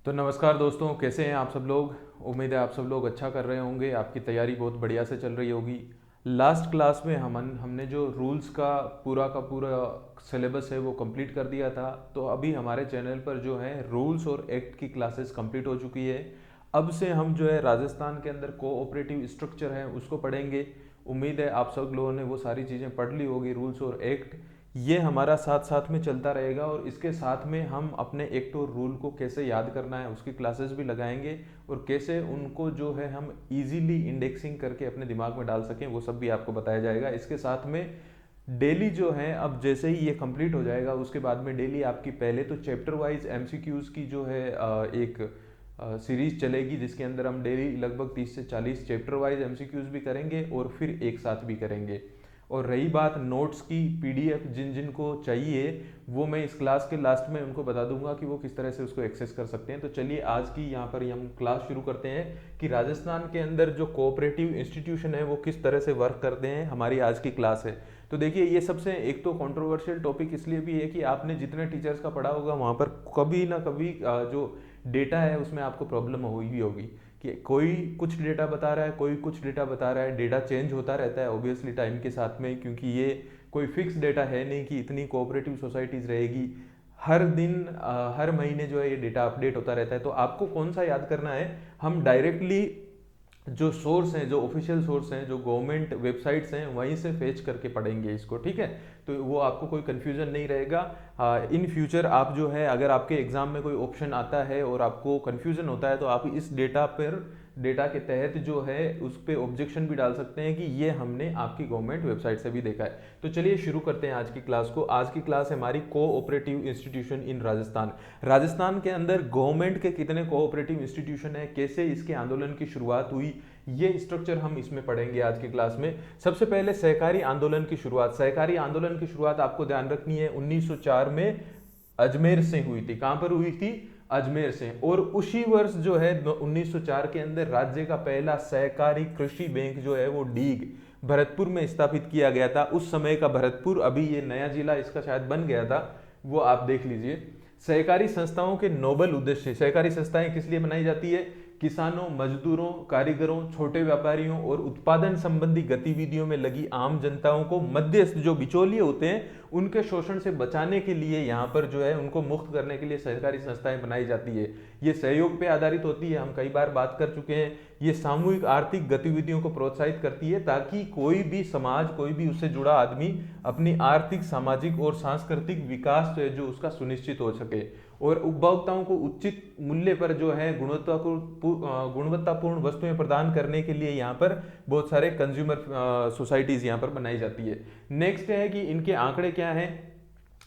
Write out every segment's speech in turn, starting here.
तो नमस्कार दोस्तों, कैसे हैं आप सब लोग। उम्मीद है आप सब लोग अच्छा कर रहे होंगे, आपकी तैयारी बहुत बढ़िया से चल रही होगी। लास्ट क्लास में हमने जो रूल्स का पूरा सिलेबस है वो कंप्लीट कर दिया था। तो अभी हमारे चैनल पर जो है रूल्स और एक्ट की क्लासेस कंप्लीट हो चुकी है। अब से हम जो है राजस्थान के अंदर कोऑपरेटिव स्ट्रक्चर है उसको पढ़ेंगे। उम्मीद है आप सब लोगों ने वो सारी चीज़ें पढ़ ली होगी, रूल्स और एक्ट। ये हमारा साथ साथ में चलता रहेगा और इसके साथ में हम अपने एक्ट और रूल को कैसे याद करना है उसकी क्लासेस भी लगाएंगे और कैसे उनको जो है हम इजीली इंडेक्सिंग करके अपने दिमाग में डाल सकें वो सब भी आपको बताया जाएगा। इसके साथ में डेली जो है, अब जैसे ही ये कंप्लीट हो जाएगा उसके बाद में डेली आपकी पहले तो चैप्टर वाइज एमसीक्यूज की जो है एक सीरीज चलेगी, जिसके अंदर हम डेली लगभग 30 से 40 चैप्टर वाइज एमसीक्यूज भी करेंगे और फिर एक साथ भी करेंगे। और रही बात नोट्स की, पीडीएफ जिन जिन को चाहिए वो मैं इस क्लास के लास्ट में उनको बता दूंगा कि वो किस तरह से उसको एक्सेस कर सकते हैं। तो चलिए आज की यहाँ पर हम क्लास शुरू करते हैं कि राजस्थान के अंदर जो कोऑपरेटिव इंस्टीट्यूशन है वो किस तरह से वर्क करते हैं। हमारी आज की क्लास है। तो देखिए, ये सबसे एक तो कंट्रोवर्शियल टॉपिक इसलिए भी है कि आपने जितने टीचर्स का पढ़ा होगा वहाँ पर कभी ना कभी जो डेटा है उसमें आपको प्रॉब्लम हुई होगी कि कोई कुछ डेटा बता रहा है, कोई कुछ डेटा बता रहा है। डेटा चेंज होता रहता है ऑब्वियसली टाइम के साथ में, क्योंकि ये कोई फिक्स डेटा है नहीं कि इतनी कोऑपरेटिव सोसाइटीज़ रहेगी। हर दिन हर महीने जो है ये डेटा अपडेट होता रहता है। तो आपको कौन सा याद करना है, हम डायरेक्टली जो सोर्स हैं, जो ऑफिशियल सोर्स हैं, जो गवर्नमेंट वेबसाइट्स हैं, वहीं से फेच करके पढ़ेंगे इसको, ठीक है। तो वो आपको कोई कंफ्यूजन नहीं रहेगा। इन फ्यूचर आप जो है, अगर आपके एग्जाम में कोई ऑप्शन आता है और आपको कंफ्यूजन होता है तो आप इस डेटा के तहत जो है उस पर ऑब्जेक्शन भी डाल सकते हैं कि ये हमने आपकी गवर्नमेंट वेबसाइट से भी देखा है। तो चलिए शुरू करते हैं आज की क्लास को। आज की क्लास है हमारी कोऑपरेटिव इंस्टीट्यूशन इन राजस्थान। राजस्थान के अंदर गवर्नमेंट के कितने कोऑपरेटिव इंस्टीट्यूशन है, कैसे इसके आंदोलन की शुरुआत हुई, ये स्ट्रक्चर हम इसमें पढ़ेंगे आज की क्लास में। सबसे पहले सहकारी आंदोलन की शुरुआत। सहकारी आंदोलन की शुरुआत आपको ध्यान रखनी है 1904 में अजमेर से हुई थी। कहां पर हुई थी? अजमेर से। और उसी वर्ष जो है 1904 के अंदर राज्य का पहला सहकारी कृषि बैंक जो है वो डीग भरतपुर में स्थापित किया गया था। उस समय का भरतपुर, अभी ये नया जिला इसका शायद बन गया था, वो आप देख लीजिए। सहकारी संस्थाओं के नोबल उद्देश्य। सहकारी संस्थाएं किस लिए बनाई जाती है? किसानों, मजदूरों, कारीगरों, छोटे व्यापारियों और उत्पादन संबंधी गतिविधियों में लगी आम जनताओं को मध्यस्थ जो बिचौलिए होते हैं उनके शोषण से बचाने के लिए, यहाँ पर जो है उनको मुक्त करने के लिए सहकारी संस्थाएं बनाई जाती है। ये सहयोग पे आधारित होती है, हम कई बार बात कर चुके हैं। ये सामूहिक आर्थिक गतिविधियों को प्रोत्साहित करती है ताकि कोई भी समाज, कोई भी उससे जुड़ा आदमी अपनी आर्थिक, सामाजिक और सांस्कृतिक विकास जो उसका सुनिश्चित हो सके और उपभोक्ताओं को उचित मूल्य पर जो है गुणवत्तापूर्ण वस्तुएं प्रदान करने के लिए यहाँ पर बहुत सारे कंज्यूमर सोसाइटीज यहाँ पर बनाई जाती है। नेक्स्ट है कि इनके आंकड़े क्या हैं।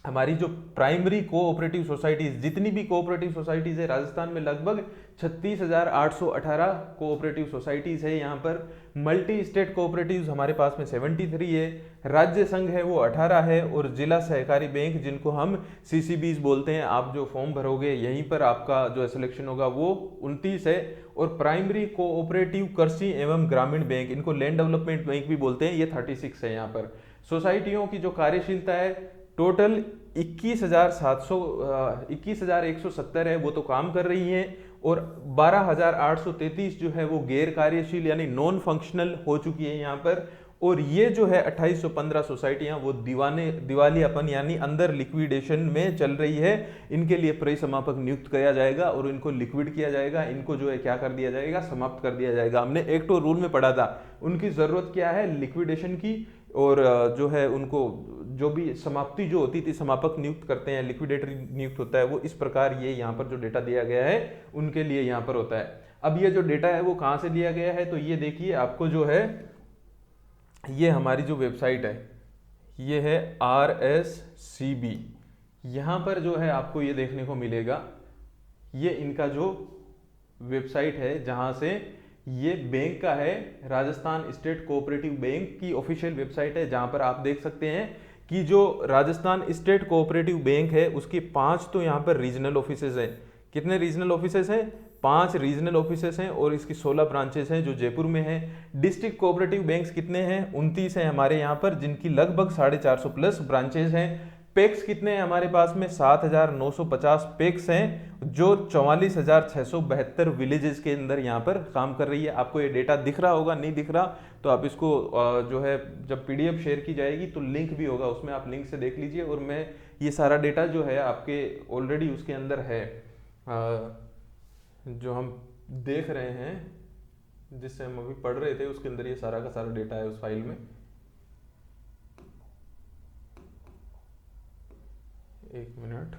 हमारी जो प्राइमरी कोऑपरेटिव सोसाइटीज, जितनी भी कोऑपरेटिव सोसाइटीज है राजस्थान में, लगभग 36,818 कोऑपरेटिव सोसाइटीज है। यहाँ पर मल्टी स्टेट कोऑपरेटिव्स हमारे पास में 73 है। राज्य संघ है वो 18 है और जिला सहकारी बैंक, जिनको हम सीसीबीज बोलते हैं, आप जो फॉर्म भरोगे यहीं पर आपका जो सिलेक्शन होगा वो 29 है। और प्राइमरी कोऑपरेटिव कृषि एवं ग्रामीण बैंक, इनको लैंड डेवलपमेंट बैंक भी बोलते हैं, ये 36 है। यहाँ पर सोसाइटियों की जो कार्यशीलता है टोटल 21,170 है, वो तो काम कर रही है। और 12,833 जो है वो गैर कार्यशील यानी नॉन फंक्शनल हो चुकी है यहाँ पर। और ये जो है 2815 सोसाइटियां वो दिवालियापन यानी अंदर लिक्विडेशन में चल रही है। इनके लिए परिसमापक नियुक्त किया जाएगा और इनको लिक्विड किया जाएगा। इनको जो है क्या कर दिया जाएगा? समाप्त कर दिया जाएगा। हमने एक्ट और रूल में पढ़ा था उनकी जरूरत क्या है? लिक्विडेशन की। और जो है उनको जो भी समाप्ति जो होती थी, समापक नियुक्त करते हैं, लिक्विडेटरी नियुक्त होता है, वो इस प्रकार ये यहाँ पर जो डेटा दिया गया है उनके लिए यहाँ पर होता है। अब ये जो डेटा है वो कहाँ से लिया गया है? तो ये देखिए, आपको जो है ये हमारी जो वेबसाइट है ये है RSCB। यहाँ पर जो है आपको ये देखने को मिलेगा, ये इनका जो वेबसाइट है जहाँ से ये बैंक का है, राजस्थान स्टेट कोऑपरेटिव बैंक की ऑफिशियल वेबसाइट है, जहां पर आप देख सकते हैं कि जो राजस्थान स्टेट कोऑपरेटिव बैंक है उसकी 5 तो यहाँ पर रीजनल ऑफिसेज हैं। कितने रीजनल ऑफिसेज हैं? 5 रीजनल ऑफिसेज हैं और इसकी 16 ब्रांचेस हैं जो जयपुर में है। डिस्ट्रिक्ट कोऑपरेटिव बैंक्स कितने हैं? 29 हैं हमारे यहाँ पर, जिनकी लगभग 450 प्लस ब्रांचेज हैं। पेक्स कितने हैं हमारे पास में? 7,950 पेक्स हैं, जो 44,672 विलेजेस के अंदर यहाँ पर काम कर रही है। आपको ये डेटा दिख रहा होगा, नहीं दिख रहा तो आप इसको जो है जब पीडीएफ शेयर की जाएगी तो लिंक भी होगा, उसमें आप लिंक से देख लीजिए। और मैं ये सारा डेटा जो है आपके ऑलरेडी उसके अंदर है, जो हम देख रहे हैं, जिससे हम अभी पढ़ रहे थे, उसके अंदर ये सारा का सारा डेटा है उस फाइल में। एक मिनट,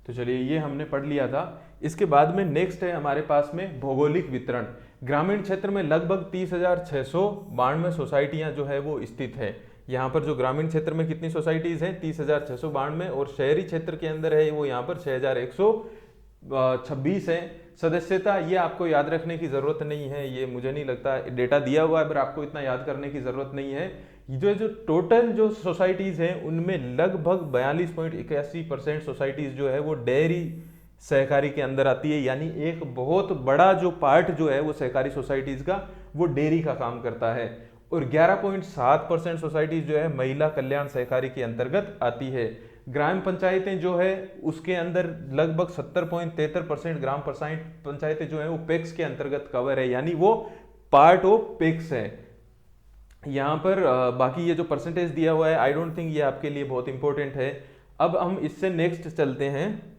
तो चलिए ये हमने पढ़ लिया था। इसके बाद में नेक्स्ट है हमारे पास में भौगोलिक वितरण। ग्रामीण क्षेत्र में लगभग 30,692 सोसाइटियां जो है वो स्थित है। यहाँ पर जो ग्रामीण क्षेत्र में कितनी सोसाइटीज हैं? 30,692, और शहरी क्षेत्र के अंदर है वो यहाँ पर 6,126 है। सदस्यता ये आपको याद रखने की जरूरत नहीं है, ये मुझे नहीं लगता, डेटा दिया हुआ है पर आपको इतना याद करने की जरूरत नहीं है। जो टोटल जो सोसाइटीज हैं उनमें लगभग 42.81% सोसाइटीज जो है वो डेयरी सहकारी के अंदर आती है, यानी एक बहुत बड़ा जो पार्ट जो है वो सहकारी सोसाइटीज का वो डेयरी का काम करता है। और 11.7% सोसाइटीज जो है महिला कल्याण सहकारी के अंतर्गत आती है। ग्राम पंचायतें जो है उसके अंदर लगभग 70.73% ग्राम पंचायतें जो है वो पेक्स के अंतर्गत कवर है, यानी वो पार्ट ऑफ पेक्स है। यहाँ पर बाकी ये जो परसेंटेज दिया हुआ है, आई डोंट थिंक ये आपके लिए बहुत इंपॉर्टेंट है। अब हम इससे नेक्स्ट चलते हैं।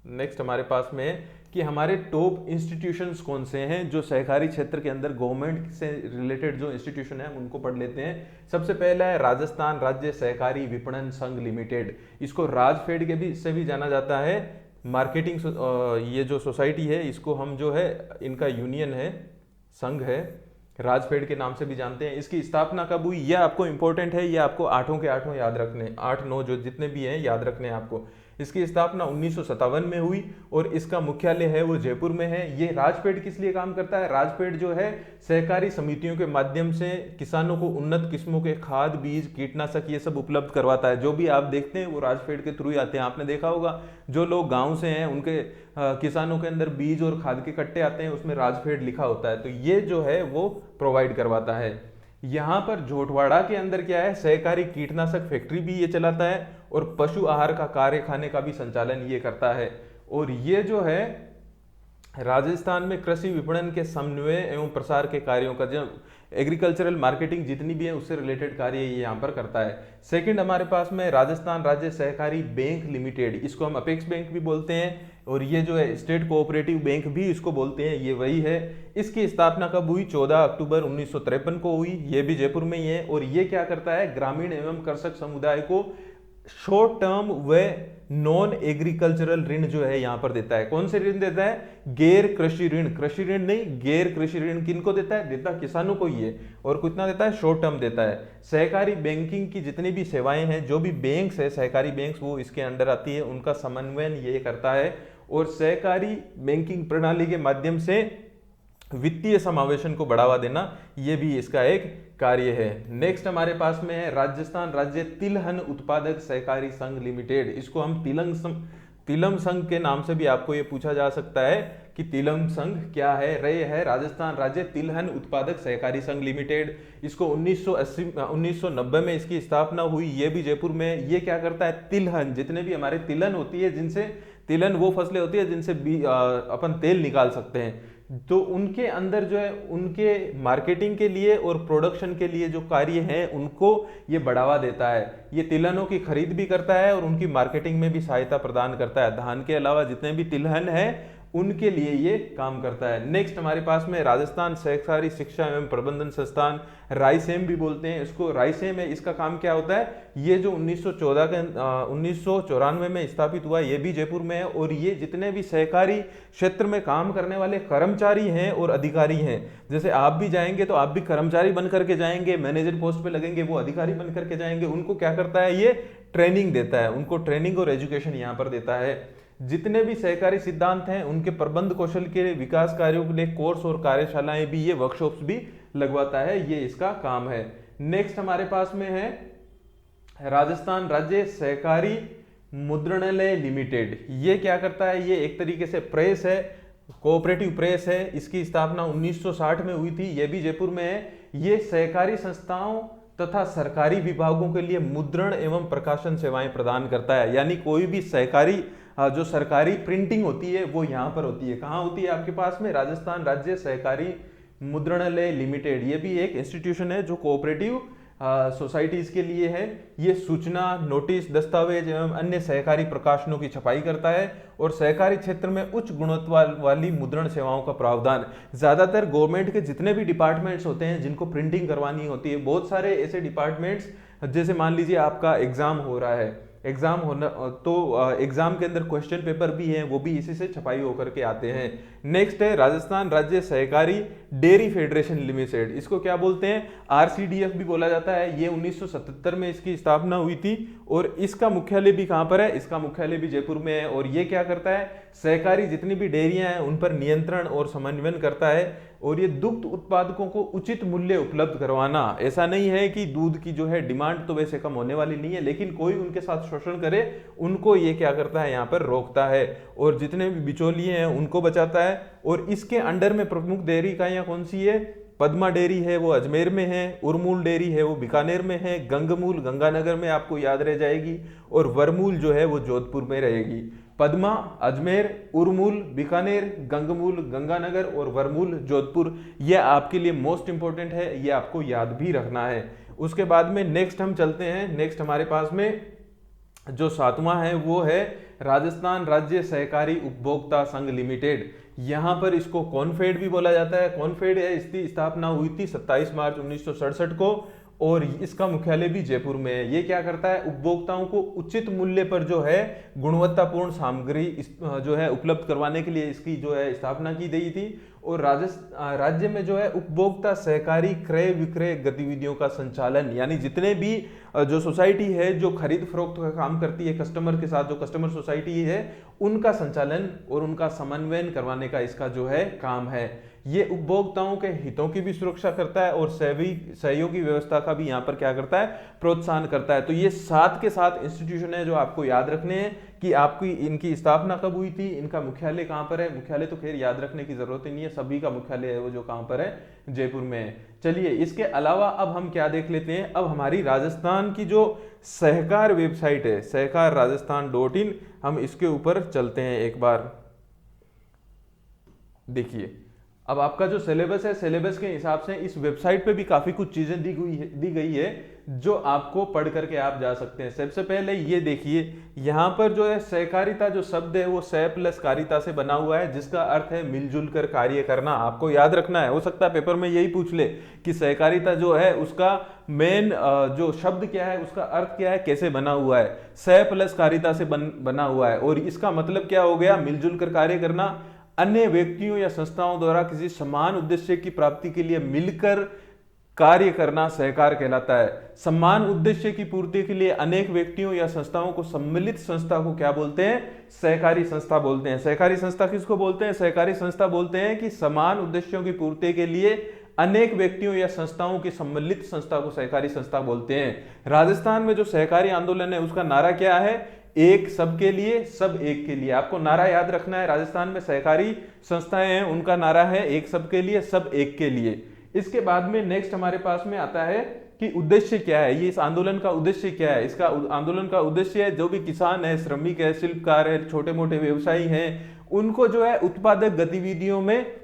नेक्स्ट हमारे पास में है कि हमारे टॉप इंस्टीट्यूशंस कौन से हैं जो सहकारी क्षेत्र के अंदर गवर्नमेंट से रिलेटेड जो इंस्टीट्यूशन है उनको पढ़ लेते हैं। सबसे पहला है राजस्थान राज्य सहकारी विपणन संघ लिमिटेड, इसको राजफेड के भी से भी जाना जाता है। मार्केटिंग ये जो सोसाइटी है इसको हम जो है इनका यूनियन है, संघ है, राजफेड के नाम से भी जानते हैं। इसकी स्थापना कब हुई ये आपको इंपॉर्टेंट है, ये आपको 8 के 8 याद रखने, 8-9 जो जितने भी हैं याद रखने हैं आपको। इसकी स्थापना 1957 में हुई और इसका मुख्यालय है वो जयपुर में है। ये राजफेड किस लिए काम करता है? राजफेड जो है सहकारी समितियों के माध्यम से किसानों को उन्नत किस्मों के खाद, बीज, कीटनाशक ये सब उपलब्ध करवाता है। जो भी आप देखते हैं वो राजफेड के थ्रू ही आते हैं। आपने देखा होगा जो लोग गाँव से हैं उनके किसानों के अंदर बीज और खाद के कट्टे आते हैं, उसमें राजफेड लिखा होता है, तो ये जो है वो प्रोवाइड करवाता है। यहाँ पर झोटवाड़ा के अंदर क्या है, सहकारी कीटनाशक फैक्ट्री भी ये चलाता है और पशु आहार का कारखाने का भी संचालन ये करता है। और ये जो है राजस्थान में कृषि विपणन के समन्वय एवं प्रसार के कार्यों का, जो एग्रीकल्चरल मार्केटिंग जितनी भी है उससे रिलेटेड कार्य ये यहाँ पर करता है। सेकंड हमारे पास में राजस्थान राज्य सहकारी बैंक लिमिटेड, इसको हम अपेक्स बैंक भी बोलते हैं, और ये जो है स्टेट कोऑपरेटिव बैंक भी इसको बोलते हैं, ये वही है। इसकी स्थापना कब हुई? 14 अक्टूबर 1953 को हुई, ये भी जयपुर में ही है। और ये क्या करता है? ग्रामीण एवं कृषक समुदाय को शॉर्ट टर्म व नॉन एग्रीकल्चरल ऋण जो है यहां पर देता है। कौन से ऋण देता है? गैर कृषि ऋण, कृषि ऋण नहीं, गैर कृषि ऋण किनको देता है? देता किसानों को ही है। और कितना देता है? शॉर्ट टर्म देता है। सहकारी बैंकिंग की जितनी भी सेवाएं हैं, जो भी बैंक्स है सहकारी बैंक्स, वो इसके अंडर आती है, उनका समन्वयन ये करता है। और सहकारी बैंकिंग प्रणाली के माध्यम से वित्तीय समावेशन को बढ़ावा देना, ये भी इसका एक कार्य है। नेक्स्ट हमारे पास में है राजस्थान राज्य तिलहन उत्पादक सहकारी संघ लिमिटेड, इसको हम तिलम संघ के नाम से भी आपको ये पूछा जा सकता है कि तिलम संघ क्या है। रहे है राजस्थान राज्य तिलहन उत्पादक सहकारी संघ लिमिटेड। इसको 1990 में इसकी स्थापना हुई, ये भी जयपुर में। ये क्या करता है? तिलहन, जितने भी हमारे तिलहन होती है, जिनसे तिलहन वो फसलें होती है जिनसे अपन तेल निकाल सकते हैं, तो उनके अंदर जो है उनके मार्केटिंग के लिए और प्रोडक्शन के लिए जो कार्य हैं उनको ये बढ़ावा देता है। ये तिलहनों की खरीद भी करता है और उनकी मार्केटिंग में भी सहायता प्रदान करता है। धान के अलावा जितने भी तिलहन है उनके लिए ये काम करता है। नेक्स्ट हमारे पास में राजस्थान सहकारी शिक्षा एवं प्रबंधन संस्थान, रायसेम भी बोलते हैं इसको, रायसेम है। इसका काम क्या होता है? ये जो 1994 में स्थापित हुआ, ये भी जयपुर में है। और ये जितने भी सहकारी क्षेत्र में काम करने वाले कर्मचारी हैं और अधिकारी हैं, जैसे आप भी जाएंगे तो आप भी कर्मचारी बन करके जाएंगे, मैनेजर पोस्ट पे लगेंगे, वो अधिकारी बन करके जाएंगे, उनको क्या करता है? ये ट्रेनिंग देता है, उनको ट्रेनिंग और एजुकेशन यहाँ पर देता है। जितने भी सहकारी सिद्धांत हैं उनके प्रबंध कौशल के विकास कार्यों के लिए कोर्स और कार्यशालाएं भी, ये वर्कशॉप्स भी लगवाता है, ये इसका काम है। नेक्स्ट हमारे पास में है राजस्थान राज्य सहकारी मुद्रणालय लिमिटेड, ये क्या करता है? ये एक तरीके से प्रेस है, कोऑपरेटिव प्रेस है। इसकी स्थापना 1960 में हुई थी, ये भी जयपुर में है। ये सहकारी संस्थाओं तथा सरकारी विभागों के लिए मुद्रण एवं प्रकाशन सेवाएं प्रदान करता है। यानी कोई भी सहकारी जो सरकारी प्रिंटिंग होती है वो यहाँ पर होती है। कहाँ होती है? आपके पास में राजस्थान राज्य सहकारी मुद्रणालय लिमिटेड। ये भी एक इंस्टीट्यूशन है जो कोऑपरेटिव सोसाइटीज के लिए है। ये सूचना, नोटिस, दस्तावेज एवं अन्य सहकारी प्रकाशनों की छपाई करता है और सहकारी क्षेत्र में उच्च गुणवत्ता वाली मुद्रण सेवाओं का प्रावधान। ज्यादातर गवर्नमेंट के जितने भी डिपार्टमेंट्स होते हैं जिनको प्रिंटिंग करवानी होती है, बहुत सारे ऐसे डिपार्टमेंट्स, जैसे मान लीजिए आपका एग्जाम हो रहा है, एग्जाम होना तो एग्जाम के अंदर क्वेश्चन पेपर भी है, वो भी इसी से छपाई होकर के आते हैं। नेक्स्ट है राजस्थान राज्य सहकारी डेयरी फेडरेशन लिमिटेड। इसको क्या बोलते हैं? आरसीडीएफ भी बोला जाता है। ये 1977 में इसकी स्थापना हुई थी और इसका मुख्यालय भी कहां पर है? इसका मुख्यालय भी जयपुर में है। और ये क्या करता है? सहकारी जितनी भी डेयरियां हैं उन पर नियंत्रण और समन्वयन करता है। और ये दुग्ध उत्पादकों को उचित मूल्य उपलब्ध करवाना। ऐसा नहीं है कि दूध की जो है डिमांड तो वैसे कम होने वाली नहीं है, लेकिन कोई उनके साथ शोषण करे उनको ये क्या करता है? यहाँ पर रोकता है और जितने भी बिचौलिए हैं उनको बचाता है। और इसके अंडर में प्रमुख डेयरी इकाइयां कौन सी है? पद्मा डेयरी है वो अजमेर में है, उर्मूल डेयरी है वो बीकानेर में है, गंगमूल गंगानगर में आपको याद रह जाएगी, और वरमूल जो है वो जोधपुर में रहेगी। पद्मा अजमेर, उर्मूल बीकानेर, गंगमूल गंगानगर और वरमूल जोधपुर, ये आपके लिए मोस्ट इंपॉर्टेंट है, ये आपको याद भी रखना है। उसके बाद में नेक्स्ट हम चलते हैं। नेक्स्ट हमारे पास में जो 7वां है वो है राजस्थान राज्य सहकारी उपभोक्ता संघ लिमिटेड। यहां पर इसको कॉनफेड भी बोला जाता है। कॉनफेड है, इसकी स्थापना हुई थी 27 मार्च 1967 को और इसका मुख्यालय भी जयपुर में है। ये क्या करता है? उपभोक्ताओं को उचित मूल्य पर जो है गुणवत्तापूर्ण सामग्री जो है उपलब्ध करवाने के लिए इसकी जो है स्थापना की गई थी। और राज्य में जो है उपभोक्ता सहकारी क्रय विक्रय गतिविधियों का संचालन, यानी जितने भी जो सोसाइटी है जो खरीद फरोख्त का काम करती है कस्टमर के साथ, जो कस्टमर सोसाइटी है, उनका संचालन और उनका समन्वयन करवाने का इसका जो है काम है। ये उपभोक्ताओं के हितों की भी सुरक्षा करता है और सहयोगी व्यवस्था का भी यहाँ पर क्या करता है? प्रोत्साहन करता है। तो ये 7 के 7 इंस्टीट्यूशन है जो आपको याद रखने हैं कि आपकी इनकी स्थापना कब हुई थी, इनका मुख्यालय कहाँ पर है। मुख्यालय तो खैर याद रखने की जरूरत ही नहीं है, सभी का मुख्यालय है वो जो कहाँ पर है? जयपुर में है। चलिए, इसके अलावा अब हम क्या देख लेते हैं? अब हमारी राजस्थान की जो सहकार वेबसाइट है, सहकार राजस्थान.in, हम इसके ऊपर चलते हैं एक बार। देखिए, अब आपका जो सिलेबस है, सिलेबस के हिसाब से इस वेबसाइट पे भी काफी कुछ चीजें दी गई है जो आपको पढ़ करके आप जा सकते हैं। सबसे पहले ये देखिए, यहाँ पर जो है सहकारिता जो शब्द है वो सह प्लस कारिता से बना हुआ है, जिसका अर्थ है मिलजुल कर कार्य करना। आपको याद रखना है, हो सकता है पेपर में यही पूछ ले कि सहकारिता जो है उसका मेन जो शब्द क्या है, उसका अर्थ क्या है, कैसे बना हुआ है। सह प्लस कारिता से बना हुआ है और इसका मतलब क्या हो गया? मिलजुल कर कार्य करना। अन्य व्यक्तियों या संस्थाओं द्वारा किसी समान उद्देश्य की प्राप्ति के लिए मिलकर कार्य करना सहकार कहलाता है। समान उद्देश्य की पूर्ति के लिए अनेक व्यक्तियों या संस्थाओं को सम्मिलित संस्था को क्या बोलते हैं? सहकारी संस्था बोलते हैं। सहकारी संस्था किसको बोलते हैं? सहकारी संस्था बोलते हैं कि समान उद्देश्यों की पूर्ति के लिए अनेक व्यक्तियों या संस्थाओं की सम्मिलित संस्था को सहकारी संस्था बोलते हैं। राजस्थान में जो सहकारी आंदोलन है उसका नारा क्या है? एक सबके लिए, सब एक के लिए। आपको नारा याद रखना है। राजस्थान में सहकारी संस्थाएं हैं, उनका नारा है एक सबके लिए, सब एक के लिए। इसके बाद में नेक्स्ट हमारे पास में आता है कि उद्देश्य क्या है, ये इस आंदोलन का उद्देश्य क्या है। इसका आंदोलन का उद्देश्य है जो भी किसान है, श्रमिक है, शिल्पकार है, छोटे मोटे व्यवसायी हैं, उनको जो है उत्पादक गतिविधियों में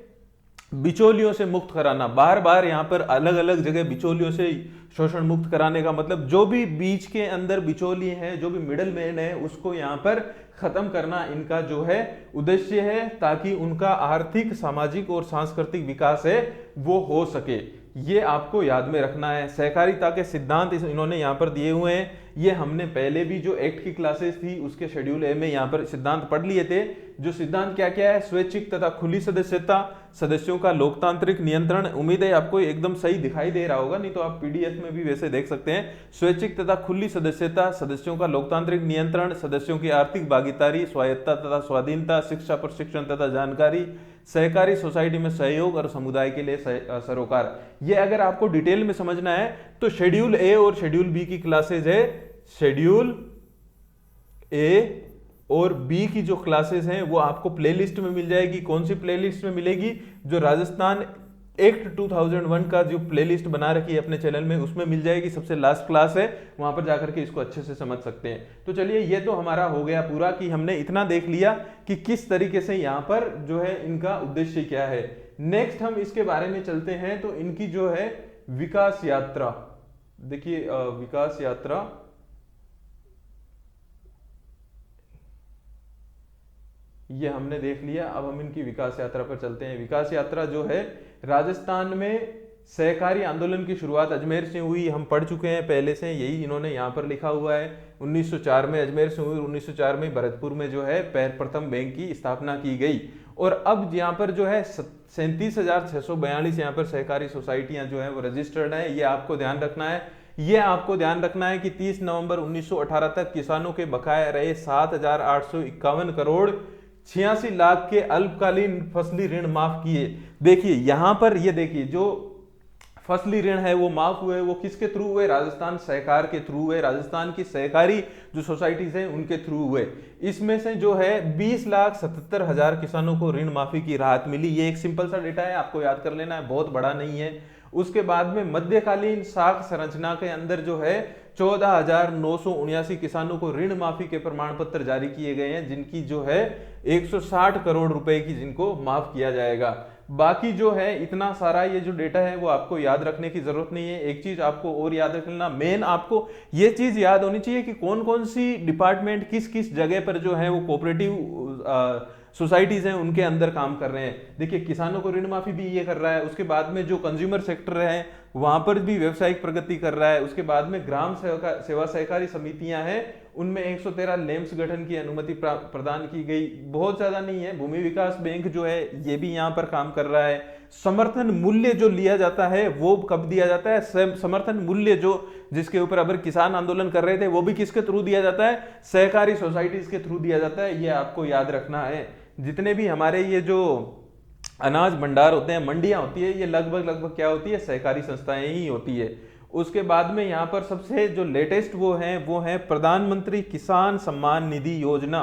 बिचौलियों से मुक्त कराना। बार बार यहाँ पर अलग अलग जगह बिचौलियों से शोषण मुक्त कराने का मतलब जो भी बीच के अंदर बिचौलिए हैं, जो भी मिडल मैन है, उसको यहाँ पर खत्म करना इनका जो है उद्देश्य है, ताकि उनका आर्थिक, सामाजिक और सांस्कृतिक विकास है वो हो सके। ये आपको याद में रखना है। सहकारिता के सिद्धांत इन्होंने यहाँ पर दिए हुए हैं। ये हमने पहले भी जो एक्ट की क्लासेस थी उसके शेड्यूल ए में यहाँ पर सिद्धांत पढ़ लिए थे। जो सिद्धांत क्या क्या है? स्वैच्छिक तथा खुली सदस्यता, सदस्यों का लोकतांत्रिक नियंत्रण। उम्मीद है आपको एकदम सही दिखाई दे रहा होगा, नहीं तो आप पीडीएफ में भी वैसे देख सकते हैं। स्वैच्छिक तथा खुली सदस्यता, सदस्यों का लोकतांत्रिक नियंत्रण, सदस्यों की आर्थिक भागीदारी, स्वायत्तता तथा स्वाधीनता, शिक्षा, प्रशिक्षण तथा जानकारी, सहकारी सोसाइटी में सहयोग और समुदाय के लिए सरोकार। ये अगर आपको डिटेल में समझना है तो शेड्यूल ए और शेड्यूल बी की क्लासेज है। शेड्यूल ए और बी की जो क्लासेस हैं वो आपको प्लेलिस्ट में मिल जाएगी। कौन सी प्लेलिस्ट में मिलेगी? जो राजस्थान एक्ट 2001 का जो प्लेलिस्ट बना रखी है अपने चैनल में, उसमें मिल जाएगी। सबसे लास्ट क्लास है, वहां पर जाकर के इसको अच्छे से समझ सकते हैं। तो चलिए, ये तो हमारा हो गया पूरा कि हमने इतना देख लिया कि किस तरीके से यहाँ पर जो है इनका उद्देश्य क्या है। नेक्स्ट हम इसके बारे में चलते हैं। तो इनकी जो है विकास यात्रा, देखिए विकास यात्रा, ये हमने देख लिया। अब हम इनकी विकास यात्रा पर चलते हैं। विकास यात्रा जो है, राजस्थान में सहकारी आंदोलन की शुरुआत अजमेर से हुई, हम पढ़ चुके हैं पहले से, यही इन्होंने यहाँ पर लिखा हुआ है। 1904 में अजमेर से हुई, 1904 में भरतपुर में जो है प्रथम बैंक की स्थापना की गई। और अब यहाँ पर जो है 37,642 यहाँ पर सहकारी सोसाइटियां जो है वो रजिस्टर्ड है। ये आपको ध्यान रखना है। ये आपको ध्यान रखना है कि 30 नवंबर 1918 तक किसानों के बकाया रहे 7,851 करोड़ 86 लाख के अल्पकालीन फसली ऋण माफ किए। देखिए यहां पर, ये देखिए जो फसली ऋण है वो माफ हुए, वो किसके थ्रू हुए? राजस्थान सहकार के थ्रू हुए। राजस्थान की सहकारी जो सोसाइटीज हैं उनके थ्रू हुए। इसमें से जो है 20,77,000 किसानों को ऋण माफी की राहत मिली। ये एक सिंपल सा डेटा है, आपको याद कर लेना है, बहुत बड़ा नहीं है। उसके बाद में मध्यकालीन साख संरचना के अंदर जो है 14,979 किसानों को ऋण माफी के प्रमाण पत्र जारी किए गए हैं, जिनकी जो है 160 करोड़ रुपए की जिनको माफ किया जाएगा। बाकी जो है इतना सारा ये जो डेटा है वो आपको याद रखने की जरूरत नहीं है। एक चीज आपको और याद रखना, मेन आपको ये चीज याद होनी चाहिए कि कौन कौन सी डिपार्टमेंट किस किस जगह पर जो है वो कोऑपरेटिव सोसाइटीज हैं उनके अंदर काम कर रहे हैं। देखिए किसानों को ऋण माफी भी ये कर रहा है। उसके बाद में जो कंज्यूमर सेक्टर है वहां पर भी व्यवसायिक प्रगति कर रहा है। उसके बाद में ग्राम सेवा सहकारी समितियां हैं, उनमें 113 लेम्स गठन की अनुमति प्रदान की गई। बहुत ज्यादा नहीं है। भूमि विकास बैंक जो है ये भी यहाँ पर काम कर रहा है। समर्थन मूल्य जो लिया जाता है वो कब दिया जाता है? समर्थन मूल्य जो जिसके ऊपर अगर किसान आंदोलन कर रहे थे वो भी किसके थ्रू दिया जाता है? सहकारी सोसाइटीज के थ्रू दिया जाता है। ये आपको याद रखना है। जितने भी हमारे ये जो अनाज भंडार होते हैं, मंडियां होती है, ये लगभग क्या होती है? सहकारी संस्थाएं ही होती है। उसके बाद में यहाँ पर सबसे जो लेटेस्ट वो है प्रधानमंत्री किसान सम्मान निधि योजना।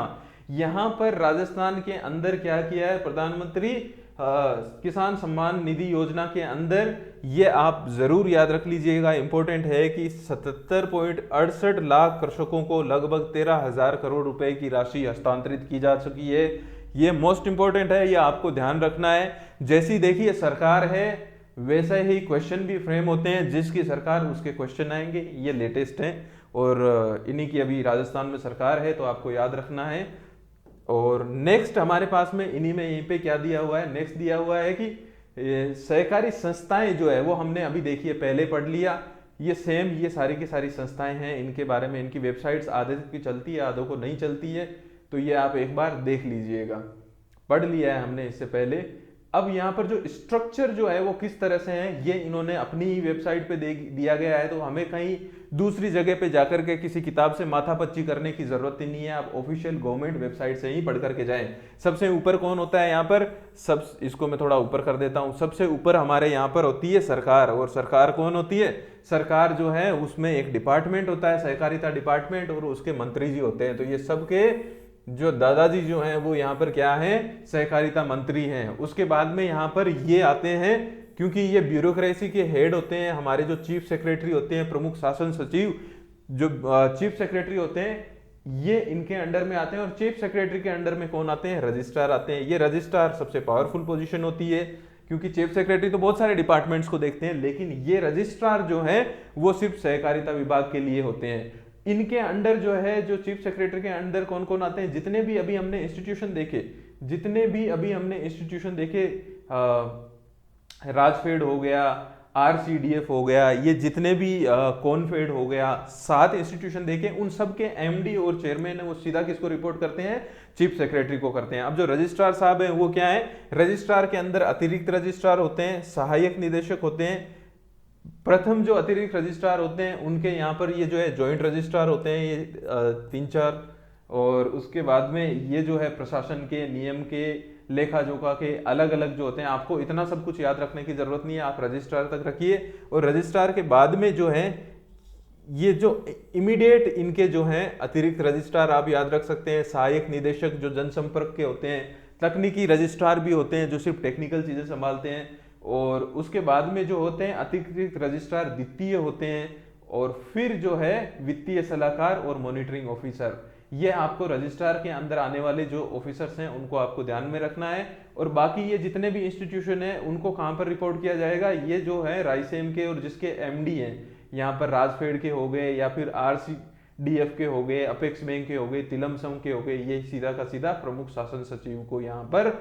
यहाँ पर राजस्थान के अंदर क्या किया है? प्रधानमंत्री किसान सम्मान निधि योजना के अंदर, ये आप जरूर याद रख लीजिएगा, इंपॉर्टेंट है कि 77.68 लाख कृषकों को लगभग 13,000 करोड़ रुपए की राशि हस्तांतरित की जा चुकी है। ये मोस्ट इंपॉर्टेंट है, ये आपको ध्यान रखना है। जैसी देखिए सरकार है वैसे ही क्वेश्चन भी फ्रेम होते हैं। जिसकी सरकार उसके क्वेश्चन आएंगे। ये लेटेस्ट हैं और इन्हीं की अभी राजस्थान में सरकार है, तो आपको याद रखना है। और नेक्स्ट हमारे पास में इन्हीं में यहीं पे क्या दिया हुआ है? नेक्स्ट दिया हुआ है कि सहकारी संस्थाएं जो है वो हमने अभी देखिए पहले पढ़ लिया। ये सेम ये सारी की सारी संस्थाएं हैं, इनके बारे में इनकी वेबसाइट्स आधे की चलती है, आधों को नहीं चलती है, तो ये आप एक बार देख लीजिएगा। पढ़ लिया है हमने इससे पहले। अब यहाँ पर जो स्ट्रक्चर जो है वो किस तरह से है, ये इन्होंने अपनी ही वेबसाइट पे दिया गया है। तो हमें कहीं दूसरी जगह पे जाकर के किसी किताब से माथापच्ची करने की जरूरत ही नहीं है। आप ऑफिशियल गवर्नमेंट वेबसाइट से ही पढ़ करके जाएं। सबसे ऊपर कौन होता है यहाँ पर? इसको मैं थोड़ा ऊपर कर देता हूँ। सबसे ऊपर हमारे यहाँ पर होती है सरकार। और सरकार कौन होती है? सरकार जो है उसमें एक डिपार्टमेंट होता है, सहकारिता डिपार्टमेंट, और उसके मंत्री जी होते हैं। तो ये सबके जो दादाजी जो हैं वो यहाँ पर क्या हैं? सहकारिता मंत्री हैं। उसके बाद में यहाँ पर ये आते हैं, क्योंकि ये ब्यूरोक्रेसी के हेड होते हैं। हमारे जो चीफ सेक्रेटरी होते हैं, प्रमुख शासन सचिव, जो चीफ सेक्रेटरी होते हैं, ये इनके अंडर में आते हैं। और चीफ सेक्रेटरी के अंडर में कौन आते हैं? रजिस्ट्रार आते हैं। ये रजिस्ट्रार सबसे पावरफुल पोजीशन होती है, क्योंकि चीफ सेक्रेटरी तो बहुत सारे डिपार्टमेंट्स को देखते हैं, लेकिन ये रजिस्ट्रार जो है वो सिर्फ सहकारिता विभाग के लिए होते हैं। इनके अंडर जो है, जो चीफ सेक्रेटरी के अंडर कौन कौन आते हैं? जितने भी अभी हमने इंस्टीट्यूशन देखे, राजफेड हो गया, आरसीडीएफ हो गया, ये जितने भी कॉनफेड हो गया, 7 इंस्टीट्यूशन देखे, उन सब के एमडी और चेयरमैन है वो सीधा किसको रिपोर्ट करते हैं? चीफ सेक्रेटरी को करते हैं। अब जो रजिस्ट्रार साहब हैं वो क्या है? रजिस्ट्रार के अंदर अतिरिक्त रजिस्ट्रार होते हैं, सहायक निदेशक होते हैं। प्रथम जो अतिरिक्त रजिस्ट्रार होते हैं उनके यहाँ पर ये जो है जॉइंट रजिस्ट्रार होते हैं, ये 3-4। और उसके बाद में ये जो है प्रशासन के, नियम के, लेखा जोखा के अलग अलग जो होते हैं। आपको इतना सब कुछ याद रखने की जरूरत नहीं है, आप रजिस्ट्रार तक रखिए। और रजिस्ट्रार के बाद में जो है ये जो इमीडिएट इनके जो हैं अतिरिक्त रजिस्ट्रार आप याद रख सकते हैं, सहायक निदेशक जो जनसंपर्क के होते हैं, तकनीकी रजिस्ट्रार भी होते हैं जो सिर्फ टेक्निकल चीजें संभालते हैं, और उसके बाद में जो होते हैं अतिरिक्त रजिस्ट्रार द्वितीय होते हैं, और फिर जो है वित्तीय सलाहकार और मॉनिटरिंग ऑफिसर। ये आपको रजिस्ट्रार के अंदर आने वाले जो ऑफिसर्स हैं उनको आपको ध्यान में रखना है। और बाकी ये जितने भी इंस्टीट्यूशन है उनको कहाँ पर रिपोर्ट किया जाएगा, ये जो है रायसेन के और जिसके एमडी हैं, यहाँ पर राजफेड के हो गए या फिर आरसीडीएफ के हो गए, अपेक्स बैंक के हो गए, तिलमसम के हो गए, ये सीधा का सीधा प्रमुख शासन सचिव को यहाँ पर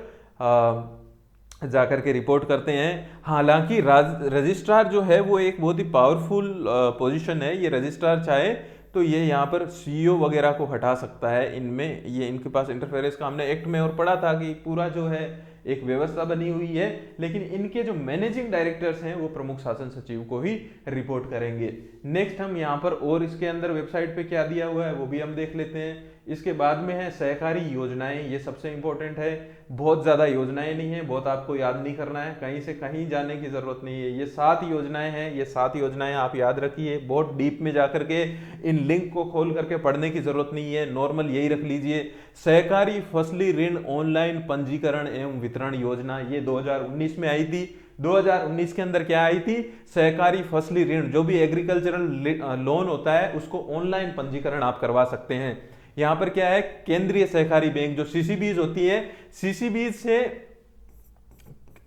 जाकर के रिपोर्ट करते हैं। हालांकि रजिस्ट्रार जो है वो एक बहुत ही पावरफुल पोजीशन है। ये रजिस्ट्रार चाहे तो ये यहाँ पर सीईओ वगैरह को हटा सकता है। इनमें ये इनके पास इंटरफेरेंस का हमने एक्ट में और पढ़ा था कि पूरा जो है एक व्यवस्था बनी हुई है, लेकिन इनके जो मैनेजिंग डायरेक्टर्स हैं वो प्रमुख शासन सचिव को ही रिपोर्ट करेंगे। नेक्स्ट हम यहाँ पर और इसके अंदर वेबसाइट पे क्या दिया हुआ है वो भी हम देख लेते हैं। इसके बाद में है सहकारी योजनाएं, ये सबसे इंपॉर्टेंट है। बहुत ज्यादा योजनाएं नहीं है, बहुत आपको याद नहीं करना है, कहीं से कहीं जाने की जरूरत नहीं है। ये 7 योजनाएं हैं, ये 7 योजनाएं आप याद रखिए। बहुत डीप में जाकर के इन लिंक को खोल करके पढ़ने की जरूरत नहीं है, नॉर्मल यही रख लीजिए। सहकारी फसली ऋण ऑनलाइन पंजीकरण एवं वितरण योजना, ये 2019 में आई थी। 2019 के अंदर क्या आई थी, सहकारी फसली ऋण, जो भी एग्रीकल्चरल लोन होता है उसको ऑनलाइन पंजीकरण आप करवा सकते हैं। यहां पर क्या है, केंद्रीय सहकारी बैंक जो सीसीबीज होती है, सीसीबीज से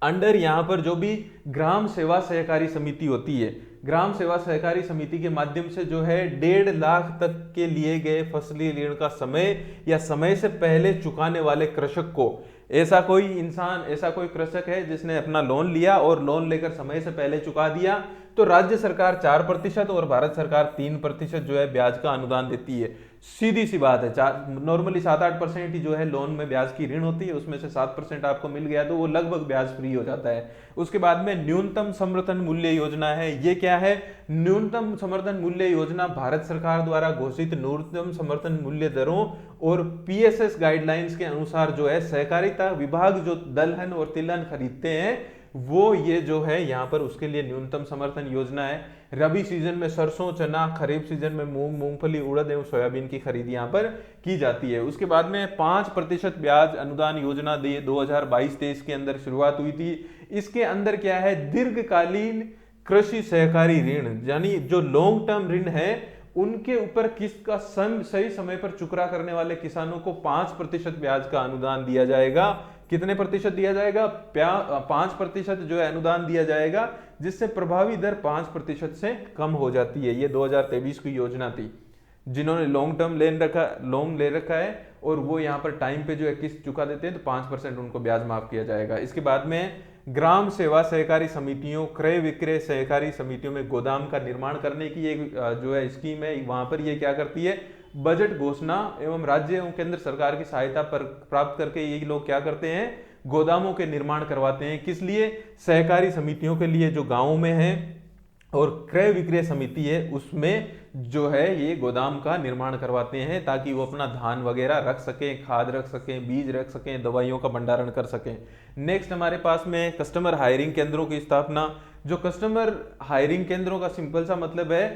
अंडर यहां पर जो भी ग्राम सेवा सहकारी समिति होती है, ग्राम सेवा सहकारी समिति के माध्यम से जो है 1.5 लाख तक के लिए गए फसली ऋण का समय या समय से पहले चुकाने वाले कृषक को, ऐसा कोई इंसान, ऐसा कोई कृषक है जिसने अपना लोन लिया और लोन लेकर समय से पहले चुका दिया, तो राज्य सरकार 4% और भारत सरकार 3% जो है ब्याज का अनुदान देती है। सीधी सी बात है, नॉर्मली 7-8% ही जो है लोन में ब्याज की ऋण होती है, उसमें से 7% आपको मिल गया तो वो लगभग ब्याज फ्री हो जाता है। उसके बाद में न्यूनतम समर्थन मूल्य योजना है। ये क्या है, न्यूनतम समर्थन मूल्य योजना भारत सरकार द्वारा घोषित न्यूनतम समर्थन मूल्य दरों और पीएसएस गाइडलाइंस के अनुसार जो है सहकारिता विभाग जो दलहन और तिलहन खरीदते हैं वो ये जो है यहाँ पर उसके लिए न्यूनतम समर्थन योजना है। रबी सीजन में सरसों, चना, खरीफ सीजन में मूंग, मूंगफली, उड़द एवं सोयाबीन की खरीद यहाँ पर की जाती है। उसके बाद में 5% ब्याज अनुदान योजना 2022-23 के अंदर शुरुआत हुई थी। इसके अंदर क्या है, दीर्घकालीन कृषि सहकारी ऋण, यानी जो लॉन्ग टर्म ऋण है उनके ऊपर किस्त का सही समय पर चुकता करने वाले किसानों को 5% ब्याज का अनुदान दिया जाएगा। कितने प्रतिशत दिया जाएगा, 5% जो है अनुदान दिया जाएगा, जिससे प्रभावी दर 5% से कम हो जाती है। ये 2023 की योजना थी। जिन्होंने लॉन्ग टर्म लोन ले रखा है और वो यहाँ पर टाइम पे जो है किस्त चुका देते हैं तो 5% उनको ब्याज माफ किया जाएगा। इसके बाद में ग्राम सेवा सहकारी समितियों, क्रय विक्रय सहकारी समितियों में गोदाम का निर्माण करने की एक जो है स्कीम है। वहां पर ये क्या करती है, बजट घोषणा एवं राज्य एवं केंद्र सरकार की सहायता पर प्राप्त करके ये लोग क्या करते हैं, गोदामों के निर्माण करवाते हैं। किस लिए, सहकारी समितियों के लिए जो गांवों में है, और क्रय विक्रय समिति है उसमें जो है ये गोदाम का निर्माण करवाते हैं ताकि वो अपना धान वगैरह रख सकें, खाद रख सकें, बीज रख सकें, दवाइयों का भंडारण कर सकें। नेक्स्ट हमारे पास में कस्टमर हायरिंग केंद्रों की स्थापना। जो कस्टमर हायरिंग केंद्रों का सिंपल सा मतलब है,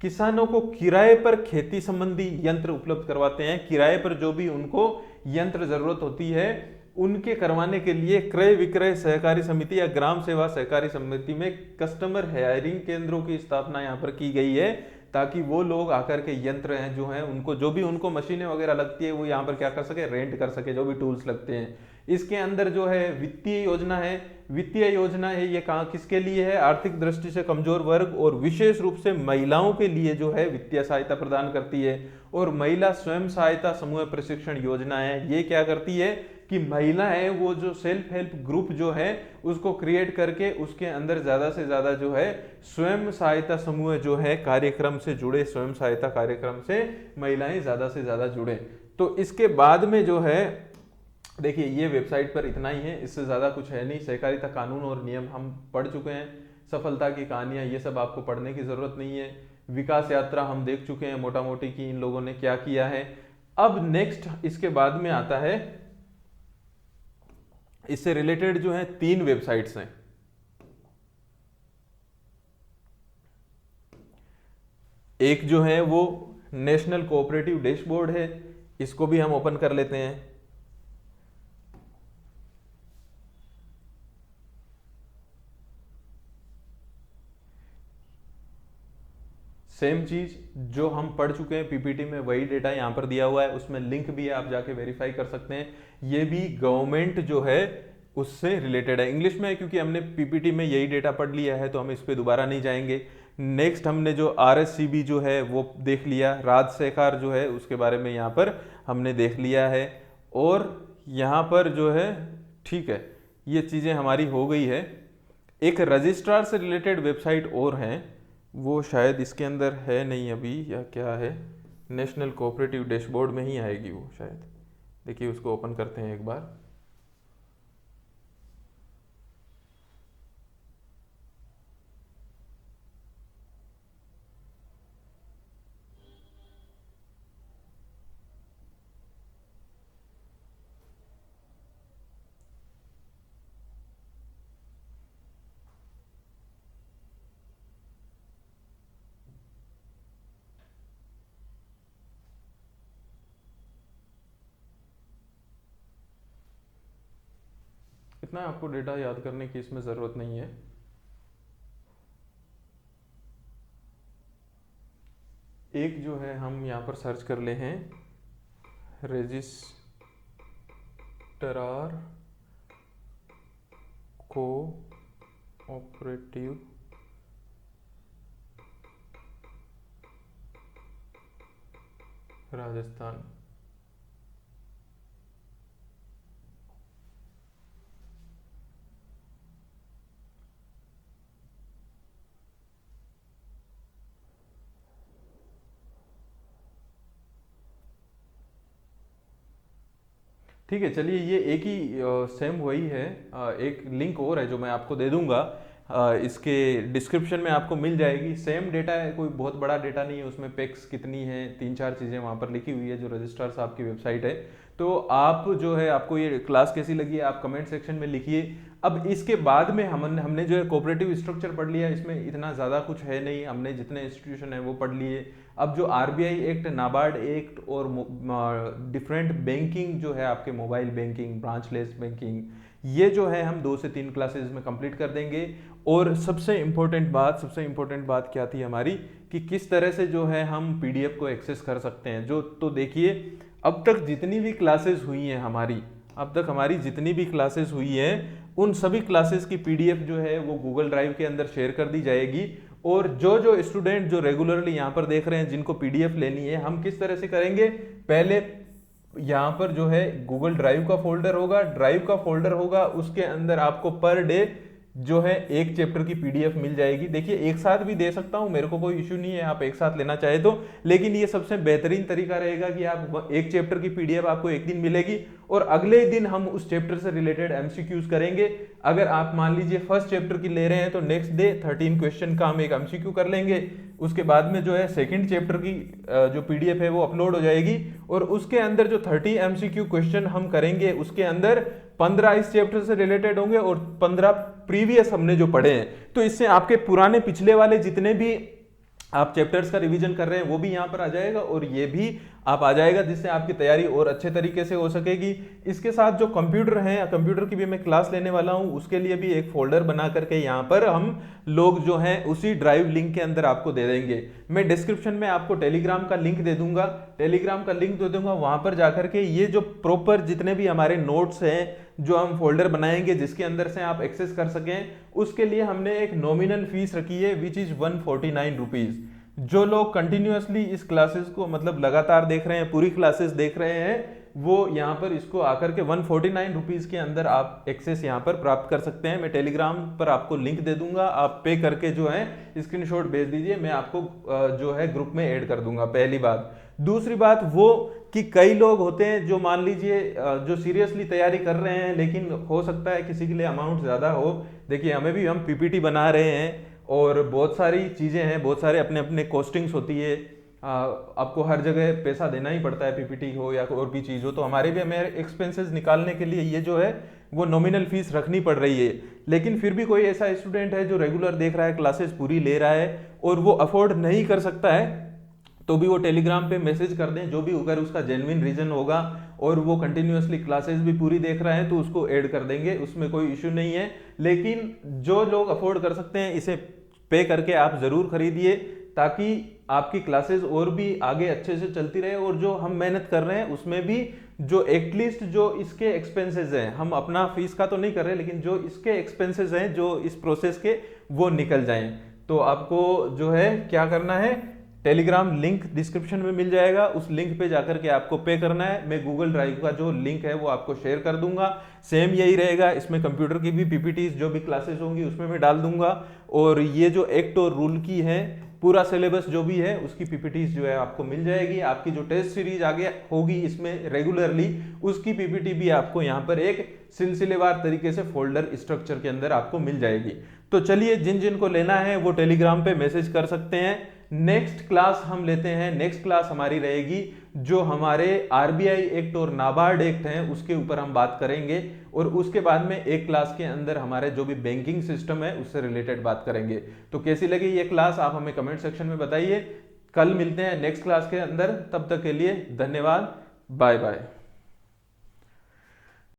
किसानों को किराए पर खेती संबंधी यंत्र उपलब्ध करवाते हैं। किराए पर जो भी उनको यंत्र जरूरत होती है उनके करवाने के लिए क्रय विक्रय सहकारी समिति या ग्राम सेवा सहकारी समिति में कस्टमर हायरिंग केंद्रों की स्थापना यहाँ पर की गई है, ताकि वो लोग आकर के यंत्र हैं जो हैं उनको, जो भी उनको मशीनें वगैरह लगती है वो यहाँ पर क्या कर सके, रेंट कर सके, जो भी टूल्स लगते हैं। इसके अंदर जो है वित्तीय योजना है। वित्तीय योजना है ये कहाँ किसके लिए है, आर्थिक दृष्टि से कमजोर वर्ग और विशेष रूप से महिलाओं के लिए जो है वित्तीय सहायता प्रदान करती है। और महिला स्वयं सहायता समूह प्रशिक्षण योजना है, ये क्या करती है कि महिला है वो जो सेल्फ हेल्प ग्रुप जो है उसको क्रिएट करके उसके अंदर ज्यादा से ज्यादा जो है स्वयं सहायता समूह जो है कार्यक्रम से जुड़े, स्वयं सहायता कार्यक्रम से महिलाएं ज्यादा से ज्यादा जुड़े। तो इसके बाद में जो है देखिए ये वेबसाइट पर इतना ही है, इससे ज्यादा कुछ है नहीं। सहकारिता कानून और नियम हम पढ़ चुके हैं, सफलता की कहानियां ये सब आपको पढ़ने की जरूरत नहीं है। विकास यात्रा हम देख चुके हैं मोटा मोटी कि इन लोगों ने क्या किया है। अब नेक्स्ट इसके बाद में आता है, इससे रिलेटेड जो है 3 वेबसाइट्स हैं। एक जो है वो नेशनल कोऑपरेटिव डैशबोर्ड है, इसको भी हम ओपन कर लेते हैं। सेम चीज जो हम पढ़ चुके हैं पीपीटी में, वही डेटा यहाँ पर दिया हुआ है, उसमें लिंक भी है, आप जाके वेरीफाई कर सकते हैं। ये भी गवर्नमेंट जो है उससे रिलेटेड है, इंग्लिश में है क्योंकि हमने पीपीटी में यही डेटा पढ़ लिया है तो हम इस पे दोबारा नहीं जाएंगे। नेक्स्ट हमने जो आरएससीबी जो है वो देख लिया, राजशेखर जो है उसके बारे में यहाँ पर हमने देख लिया है। और यहाँ पर जो है ठीक है, ये चीज़ें हमारी हो गई है। एक रजिस्ट्रार से रिलेटेड वेबसाइट और हैं, वो शायद इसके अंदर है नहीं अभी या क्या है, नेशनल कोऑपरेटिव डैशबोर्ड में ही आएगी वो शायद। देखिए उसको ओपन करते हैं एक बार। इतना आपको डेटा याद करने की इसमें ज़रूरत नहीं है। एक जो है हम यहाँ पर सर्च कर ले हैं, रजिस्ट्रार कोऑपरेटिव राजस्थान। ठीक है, चलिए ये एक ही सेम वही है। एक लिंक और है जो मैं आपको दे दूंगा, इसके डिस्क्रिप्शन में आपको मिल जाएगी। सेम डेटा है, कोई बहुत बड़ा डेटा नहीं है उसमें, पेक्स कितनी है, 3-4 चीज़ें वहाँ पर लिखी हुई है जो रजिस्ट्रार साहब की वेबसाइट है। तो आप जो है, आपको ये क्लास कैसी लगी है आप कमेंट सेक्शन में लिखिए। अब इसके बाद में हमने जो है कोऑपरेटिव स्ट्रक्चर पढ़ लिया, इसमें इतना ज़्यादा कुछ है नहीं, हमने जितने इंस्टीट्यूशन है वो पढ़ लिए। अब जो आरबीआई एक्ट, नाबार्ड एक्ट और डिफरेंट बैंकिंग जो है आपके, मोबाइल बैंकिंग, ब्रांचलेस बैंकिंग, ये जो है हम 2 से 3 क्लासेस में कंप्लीट कर देंगे। और सबसे इम्पोर्टेंट बात क्या थी हमारी, कि किस तरह से जो है हम पीडीएफ को एक्सेस कर सकते हैं। जो तो देखिए, अब तक जितनी भी क्लासेस हुई हैं हमारी जितनी भी क्लासेस हुई हैं, उन सभी क्लासेस की पीडीएफ जो है वो गूगल ड्राइव के अंदर शेयर कर दी जाएगी। और जो स्टूडेंट जो रेगुलरली यहाँ पर देख रहे हैं, जिनको पीडीएफ लेनी है, हम किस तरह से करेंगे, पहले यहाँ पर जो है गूगल ड्राइव का फोल्डर होगा, उसके अंदर आपको पर डे जो है एक चैप्टर की पीडीएफ मिल जाएगी। देखिए एक साथ भी दे सकता हूं, मेरे को कोई इश्यू नहीं है, आप एक साथ लेना चाहे तो, लेकिन ये सबसे बेहतरीन तरीका रहेगा कि आप एक चैप्टर की पीडीएफ आपको एक दिन मिलेगी और अगले दिन हम उस चैप्टर से रिलेटेड एमसीक्यूज करेंगे। अगर आप मान लीजिए फर्स्ट चैप्टर की ले रहे हैं तो नेक्स्ट डे 13 क्वेश्चन का हम एक एमसीक्यू कर लेंगे। उसके बाद में जो है सेकंड चैप्टर की जो पीडीएफ है वो अपलोड हो जाएगी और उसके अंदर जो 30 एमसीक्यू क्वेश्चन हम करेंगे, उसके अंदर 15 इस चैप्टर से रिलेटेड होंगे और 15 प्रीवियस हमने जो पढ़े हैं। तो इससे आपके पुराने पिछले वाले जितने भी आप चैप्टर्स का रिवीजन कर रहे हैं वो भी यहाँ पर आ जाएगा और ये भी आप आ जाएगा, जिससे आपकी तैयारी और अच्छे तरीके से हो सकेगी। इसके साथ जो कंप्यूटर है, कंप्यूटर की भी मैं क्लास लेने वाला हूँ, उसके लिए भी एक फोल्डर बना करके यहाँ पर हम लोग जो हैं उसी ड्राइव लिंक के अंदर आपको दे देंगे। मैं डिस्क्रिप्शन में आपको टेलीग्राम का लिंक दे दूंगा, वहां पर जाकर के ये जो प्रॉपर जितने भी हमारे नोट्स हैं जो हम फोल्डर बनाएंगे जिसके अंदर से आप एक्सेस कर सकें, उसके लिए हमने एक नॉमिनल फीस रखी है विच इज 149 रुपीज। जो लोग कंटिन्यूअसली इस क्लासेस को मतलब लगातार देख रहे हैं, पूरी क्लासेस देख रहे हैं, वो यहाँ पर इसको आकर के 149 रुपीज के अंदर आप एक्सेस यहाँ पर प्राप्त कर सकते हैं। मैं टेलीग्राम पर आपको लिंक दे दूंगा, आप पे करके जो है स्क्रीनशॉट भेज दीजिए, मैं आपको जो है ग्रुप में ऐड कर दूंगा। पहली बात। दूसरी बात वो कि कई लोग होते हैं जो मान लीजिए जो सीरियसली तैयारी कर रहे हैं, लेकिन हो सकता है किसी के लिए अमाउंट ज़्यादा हो। देखिए हमें भी, हम पीपीटी बना रहे हैं और बहुत सारी चीज़ें हैं, बहुत सारे अपने अपने कॉस्टिंग्स होती है, आपको हर जगह पैसा देना ही पड़ता है, पीपीटी हो या और भी चीज़ हो। तो हमारे भी हमें एक्सपेंसेस निकालने के लिए ये जो है वो नॉमिनल फीस रखनी पड़ रही है। लेकिन फिर भी कोई ऐसा स्टूडेंट है जो रेगुलर देख रहा है, क्लासेस पूरी ले रहा है और वो अफोर्ड नहीं कर सकता है, तो भी वो टेलीग्राम पे मैसेज कर दें, जो भी अगर उसका जेन्युइन रीजन होगा और वो कंटिन्यूअसली क्लासेस भी पूरी देख रहा है तो उसको ऐड कर देंगे, उसमें कोई इश्यू नहीं है। लेकिन जो लोग अफोर्ड कर सकते हैं इसे पे करके आप जरूर खरीदिए, ताकि आपकी क्लासेस और भी आगे अच्छे से चलती रहे, और जो हम मेहनत कर रहे हैं उसमें भी जो एटलीस्ट जो इसके एक्सपेंसेस हैं, हम अपना फीस का तो नहीं कर रहे, लेकिन जो इसके एक्सपेंसेस हैं जो इस प्रोसेस के, वो निकल जाएं। तो आपको जो है क्या करना है, टेलीग्राम लिंक डिस्क्रिप्शन में मिल जाएगा, उस लिंक पे जाकर के आपको पे करना है। मैं गूगल ड्राइव का जो लिंक है वो आपको शेयर कर दूंगा, सेम यही रहेगा, इसमें कंप्यूटर की भी पीपीटीज जो भी क्लासेस होंगी उसमें मैं डाल दूंगा, और ये जो एक्ट और रूल की है पूरा सिलेबस जो भी है उसकी पीपीटीज जो है आपको मिल जाएगी। आपकी जो टेस्ट सीरीज आगे होगी इसमें रेगुलरली, उसकी पीपीटी भी आपको यहाँ पर एक सिलसिलेवार तरीके से फोल्डर स्ट्रक्चर के अंदर आपको मिल जाएगी। तो चलिए, जिन जिन को लेना है वो टेलीग्राम पे मैसेज कर सकते हैं। नेक्स्ट क्लास हम लेते हैं, नेक्स्ट क्लास हमारी रहेगी जो हमारे आरबीआई एक्ट और नाबार्ड एक्ट हैं उसके ऊपर हम बात करेंगे, और उसके बाद में एक क्लास के अंदर हमारे जो भी बैंकिंग सिस्टम है उससे रिलेटेड बात करेंगे। तो कैसी लगी ये क्लास आप हमें कमेंट सेक्शन में बताइए। कल मिलते हैं नेक्स्ट क्लास के अंदर, तब तक के लिए धन्यवाद, बाय बाय।